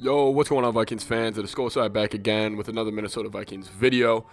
Yo, what's going on, Vikings fans? It's Skol side back again with another Minnesota Vikings video.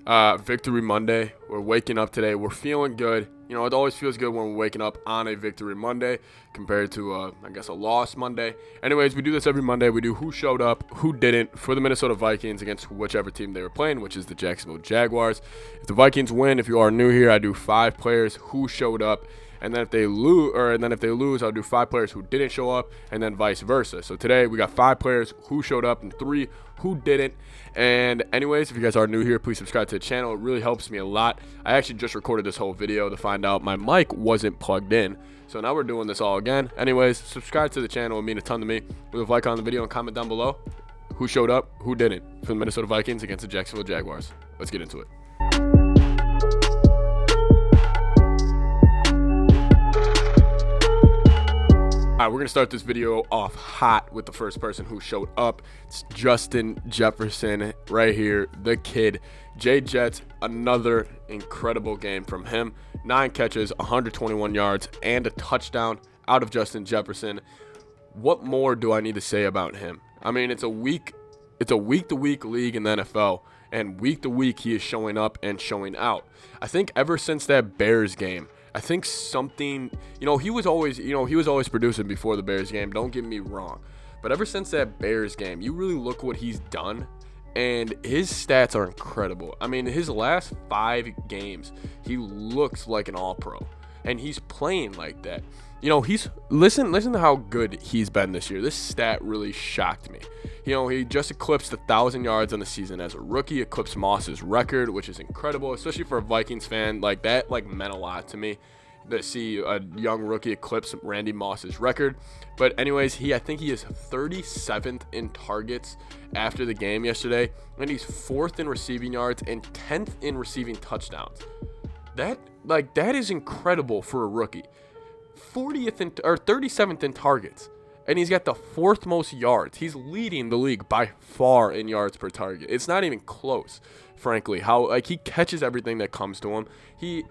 Victory Monday. We're waking up today. We're feeling good. You know, it always feels good when we're waking up on a Victory Monday compared to, I guess, a loss Monday. Anyways, we do this every Monday. We do who showed up, who didn't for the Minnesota Vikings against whichever team they were playing, which is the Jacksonville Jaguars. If the Vikings win, if you are new here, I do 5 players who showed up. And then if they lose, I'll do 5 players who didn't show up, and then vice versa. So today we got 5 players who showed up and 3 who didn't. And anyways, if you guys are new here, please subscribe to the channel. It really helps me a lot. I actually just recorded this whole video to find out my mic wasn't plugged in. So now we're doing this all again. Anyways, subscribe to the channel. It would mean a ton to me. Leave a like on the video and comment down below who showed up, who didn't for the Minnesota Vikings against the Jacksonville Jaguars. Let's get into it. All right, we're going to start this video off hot with the first person who showed up. It's Justin Jefferson right here, the kid. Jets, another incredible game from him. 9 catches, 121 yards, and a touchdown out of Justin Jefferson. What more do I need to say about him? I mean, it's a week-to-week league in the NFL, and week-to-week he is showing up and showing out. I think ever since that Bears game, I think something, he was always producing before the Bears game, don't get me wrong. But ever since that Bears game, you really look what he's done, and his stats are incredible. I mean, his last 5 games, he looks like an all-pro, and he's playing like that. Listen to how good he's been this year. This stat really shocked me. He just eclipsed 1,000 yards on the season as a rookie, eclipsed Moss's record, which is incredible, especially for a Vikings fan. Like, that meant a lot to me to see a young rookie eclipse Randy Moss's record. But anyways, I think he is 37th in targets after the game yesterday, and he's 4th in receiving yards and 10th in receiving touchdowns. That is incredible for a rookie. 37th in targets, and he's got the 4th most yards. He's leading the league by far in yards per target. It's not even close, frankly. How he catches everything that comes to him. He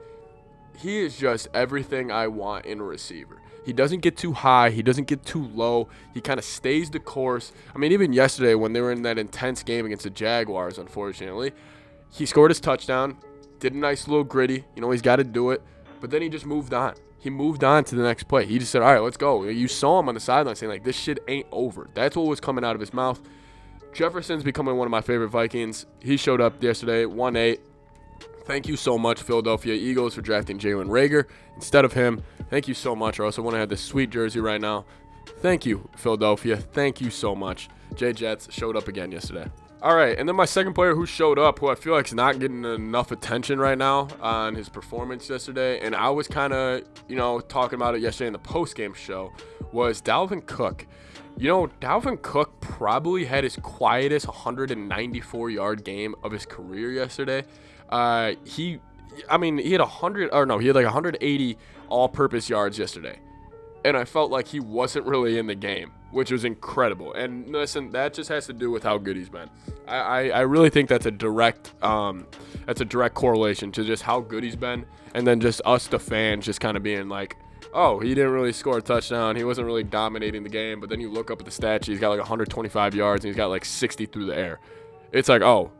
is just everything I want in a receiver. He doesn't get too high. He doesn't get too low. He kind of stays the course. I mean, even yesterday when they were in that intense game against the Jaguars, unfortunately, he scored his touchdown, did a nice little gritty. He's got to do it, but then he just moved on. He moved on to the next play. He just said, all right, let's go. You saw him on the sideline saying, like, this shit ain't over. That's what was coming out of his mouth. Jefferson's becoming one of my favorite Vikings. He showed up yesterday, 1-8. Thank you so much, Philadelphia Eagles, for drafting Jalen Reagor instead of him. Thank you so much, or else I want to have this sweet jersey right now. Thank you, Philadelphia. Thank you so much. Jets showed up again yesterday. All right, and then my second player who showed up, who I feel like is not getting enough attention right now on his performance yesterday, and I was kind of, talking about it yesterday in the post-game show, was Dalvin Cook. Dalvin Cook probably had his quietest 194-yard game of his career yesterday. He had 180 all-purpose yards yesterday, and I felt like he wasn't really in the game, which was incredible. And listen, that just has to do with how good he's been. I really think that's a direct correlation to just how good he's been, and then just us, the fans, just kind of being like, oh, he didn't really score a touchdown. He wasn't really dominating the game. But then you look up at the stat sheet, he's got like 125 yards, and he's got like 60 through the air. It's like, oh,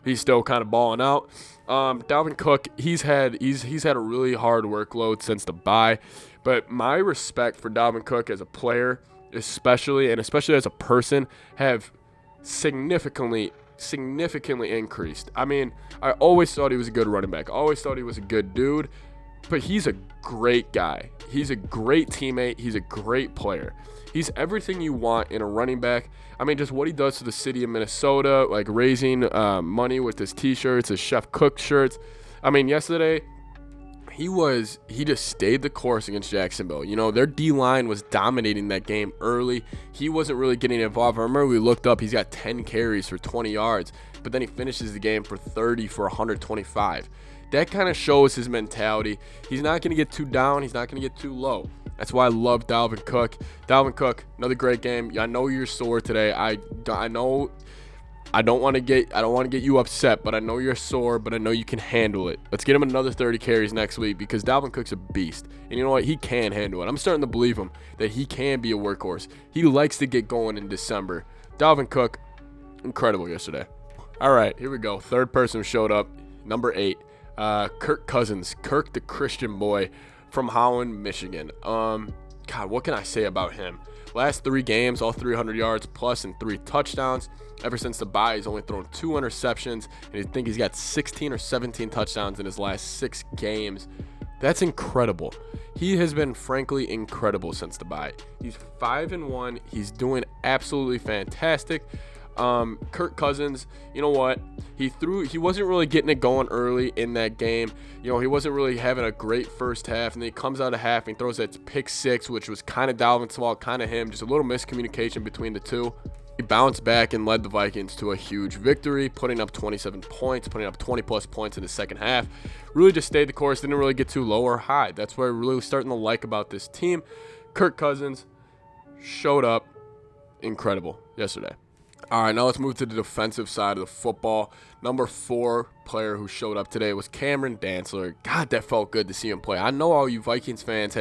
he's still kind of balling out. Dalvin Cook, he's had a really hard workload since the bye. But my respect for Dalvin Cook as a player, especially as a person, have significantly increased. I mean, I always thought he was a good running back. I always thought he was a good dude. But he's a great guy. He's a great teammate. He's a great player. He's everything you want in a running back. I mean, just what he does to the city of Minnesota, like raising money with his T-shirts, his Chef Cook shirts. I mean, yesterday, he just stayed the course against Jacksonville. Their D-line was dominating that game early. He wasn't really getting involved. I remember we looked up, he's got 10 carries for 20 yards, but then he finishes the game for 30 for 125. That kind of shows his mentality. He's not going to get too down. He's not going to get too low. That's why I love Dalvin Cook. Dalvin Cook, another great game. I know you're sore today. I know I don't want to get you upset, but I know you're sore, but I know you can handle it. Let's get him another 30 carries next week, because Dalvin Cook's a beast. And you know what? He can handle it. I'm starting to believe him that he can be a workhorse. He likes to get going in December. Dalvin Cook, incredible yesterday. All right, here we go. Third person who showed up, number 8, Kirk Cousins. Kirk, the Christian boy from Holland, Michigan. God, what can I say about him? Last 3 games, all 300 yards plus and 3 touchdowns. Ever since the bye, he's only thrown 2 interceptions, and I think he's got 16 or 17 touchdowns in his last 6 games. That's incredible. He has been frankly incredible since the bye. He's 5-1. He's doing absolutely fantastic. Kirk Cousins, you know what? He wasn't really getting it going early in that game. You know, he wasn't really having a great first half, and then he comes out of half and he throws that pick 6, which was kind of Dalvin's fault, kind of him, just a little miscommunication between the two. He bounced back and led the Vikings to a huge victory, putting up 27 points, putting up 20-plus points in the second half. Really just stayed the course, didn't really get too low or high. That's what I'm really starting to like about this team. Kirk Cousins showed up incredible yesterday. All right, now let's move to the defensive side of the football. Number 4 player who showed up today was Cameron Dantzler. God, that felt good to see him play. I know all you Vikings fans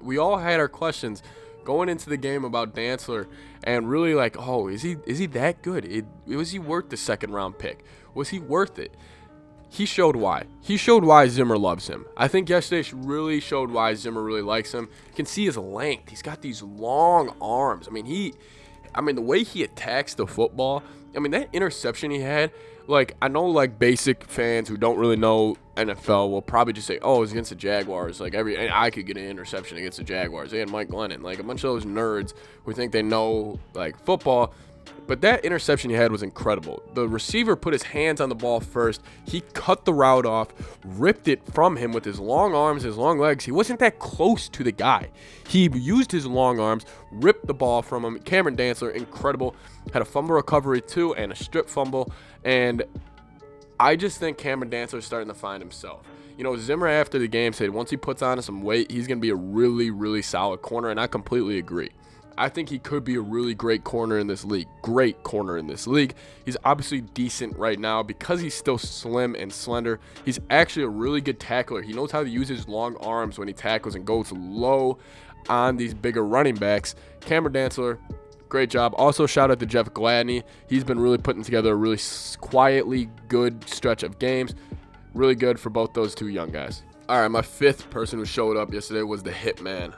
we all had our questions going into the game about Dantzler, and really like, oh, is he that good? Was he worth the 2nd round pick? Was he worth it? He showed why. He showed why Zimmer loves him. I think yesterday really showed why Zimmer really likes him. You can see his length. He's got these long arms. I mean, the way he attacks the football, that interception he had, like, I know, like, basic fans who don't really know NFL will probably just say, oh, it's against the Jaguars. Like, I could get an interception against the Jaguars. They had Mike Glennon. Like, a bunch of those nerds who think they know, like, football. But that interception he had was incredible. The receiver put his hands on the ball first. He cut the route off, ripped it from him with his long arms, his long legs. He wasn't that close to the guy. He used his long arms, ripped the ball from him. Cameron Dantzler, incredible. Had a fumble recovery too and a strip fumble. And I just think Cameron Dantzler is starting to find himself. You know, Zimmer after the game said once he puts on some weight, he's going to be a really, really solid corner, and I completely agree. I think he could be a really great corner in this league. Great corner in this league. He's obviously decent right now because he's still slim and slender. He's actually a really good tackler. He knows how to use his long arms when he tackles and goes low on these bigger running backs. Cameron Dantzler, great job. Also, shout out to Jeff Gladney. He's been really putting together a really quietly good stretch of games. Really good for both those 2 young guys. All right, my 5th person who showed up yesterday was the hitman,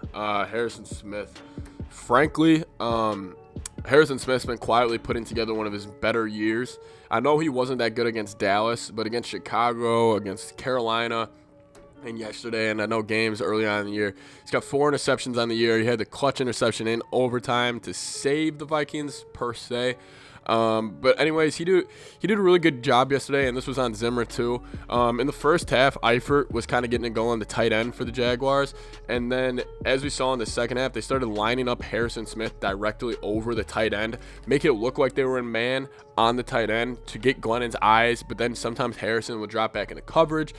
Harrison Smith. Frankly, Harrison Smith's been quietly putting together one of his better years. I know he wasn't that good against Dallas, but against Chicago, against Carolina, and yesterday, and I know games early on in the year, he's got 4 interceptions on the year. He had the clutch interception in overtime to save the Vikings, per se. But anyways, he did a really good job yesterday, and this was on Zimmer too. In the first half, Eifert was kind of getting it going, the tight end for the Jaguars, and then as we saw in the second half, they started lining up Harrison Smith directly over the tight end, making it look like they were in man on the tight end to get Glennon's eyes, but then sometimes Harrison would drop back into coverage.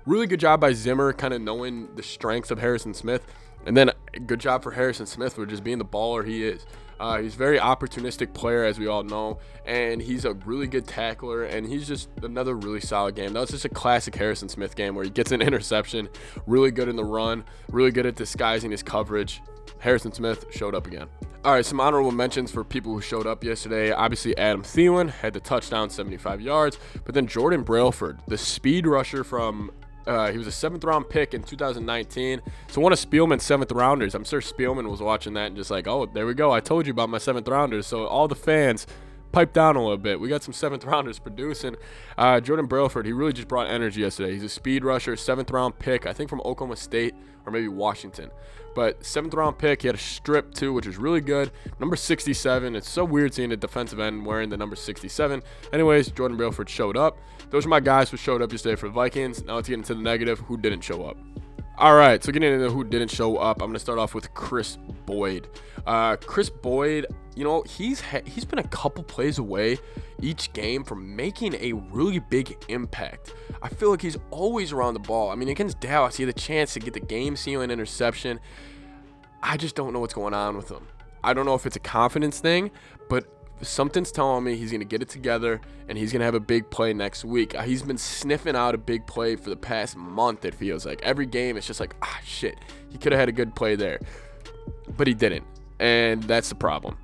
Really good job by Zimmer, kind of knowing the strengths of Harrison Smith, and then good job for Harrison Smith for just being the baller he is. He's a very opportunistic player, as we all know, and he's a really good tackler, and he's just another really solid game. That was just a classic Harrison Smith game where he gets an interception, really good in the run, really good at disguising his coverage. Harrison Smith showed up again. All right, some honorable mentions for people who showed up yesterday. Obviously, Adam Thielen had the touchdown, 75 yards, but then Jordan Brailford, the speed rusher from he was a 7th-round pick in 2019. So one of Spielman's 7th-rounders. I'm sure Spielman was watching that and just like, oh, there we go. I told you about my 7th-rounders. So all the fans pipe down a little bit. We got some 7th-rounders producing. Jordan Brailford, he really just brought energy yesterday. He's a speed rusher, 7th-round pick, I think from Oklahoma State or maybe Washington. But 7th-round pick, he had a strip too, which was really good. Number 67, it's so weird seeing a defensive end wearing the number 67. Anyways, Jordan Brailford showed up. Those are my guys who showed up yesterday for the Vikings. Now let's get into the negative, who didn't show up. All right, so getting into who didn't show up, I'm going to start off with Chris Boyd. Chris Boyd, you know, he's been a couple plays away each game from making a really big impact. I feel like he's always around the ball. I mean, against Dallas, he had a chance to get the game-sealing interception. I just don't know what's going on with him. I don't know if it's a confidence thing, but something's telling me he's going to get it together and he's going to have a big play next week. He's been sniffing out a big play for the past month, it feels like. Every game, it's just like, shit, he could have had a good play there. But he didn't, and that's the problem.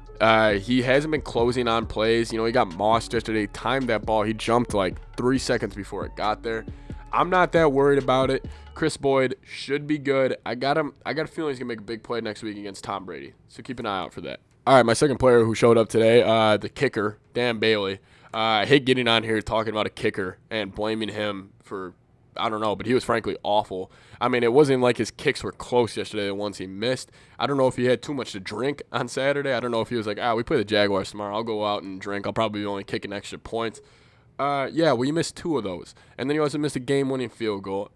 He hasn't been closing on plays. You know, he got mossed yesterday, timed that ball. He jumped like 3 seconds before it got there. I'm not that worried about it. Chris Boyd should be good. I got a feeling he's going to make a big play next week against Tom Brady. So keep an eye out for that. All right, my second player who showed up today, the kicker, Dan Bailey. I hate getting on here talking about a kicker and blaming him for, I don't know, but he was frankly awful. I mean, it wasn't like his kicks were close yesterday, the ones he missed. I don't know if he had too much to drink on Saturday. I don't know if he was like, we play the Jaguars tomorrow. I'll go out and drink. I'll probably be only kicking extra points. Yeah, well, he missed 2 of those. And then he also missed a game-winning field goal.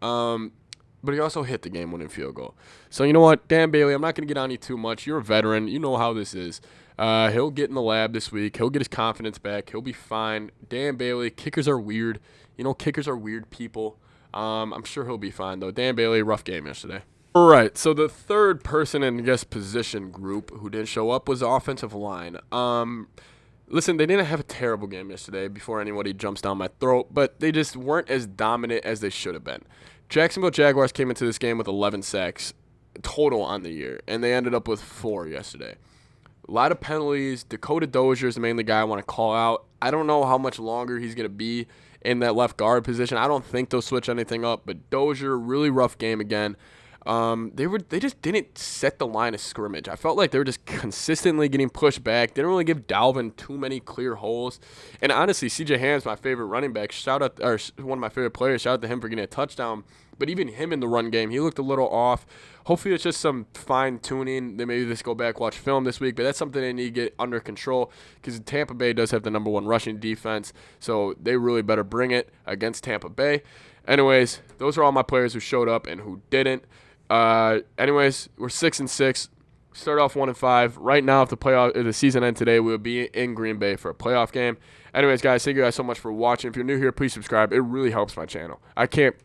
But he also hit the game-winning field goal. So, you know what, Dan Bailey, I'm not going to get on you too much. You're a veteran. You know how this is. He'll get in the lab this week. He'll get his confidence back. He'll be fine. Dan Bailey, kickers are weird. You know, kickers are weird people. I'm sure he'll be fine, though. Dan Bailey, rough game yesterday. All right, so the third person in, I guess, position group who didn't show up was the offensive line. Listen, they didn't have a terrible game yesterday before anybody jumps down my throat, but they just weren't as dominant as they should have been. Jacksonville Jaguars came into this game with 11 sacks total on the year, and they ended up with 4 yesterday. A lot of penalties. Dakota Dozier is the mainly guy I want to call out. I don't know how much longer he's going to be in that left guard position. I don't think they'll switch anything up, but Dozier, really rough game again. They just didn't set the line of scrimmage. I felt like they were just consistently getting pushed back. Didn't really give Dalvin too many clear holes. And honestly, C.J. Ham's my favorite running back. One of my favorite players. Shout out to him for getting a touchdown. But even him in the run game, he looked a little off. Hopefully it's just some fine-tuning. They maybe just go back, watch film this week. But that's something they need to get under control because Tampa Bay does have the number 1 rushing defense. So they really better bring it against Tampa Bay. Anyways, those are all my players who showed up and who didn't. Anyways, we're 6-6. Start off 1-5. Right now, if the season ends today, we'll be in Green Bay for a playoff game. Anyways, guys, thank you guys so much for watching. If you're new here, please subscribe. It really helps my channel. I can't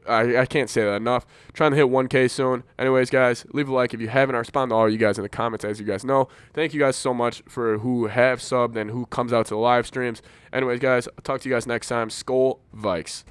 say that enough. Trying to hit 1K soon. Anyways, guys, leave a like if you haven't. I respond to all you guys in the comments, as you guys know. Thank you guys so much for who have subbed and who comes out to the live streams. Anyways, guys, I'll talk to you guys next time. Skol, Vikes.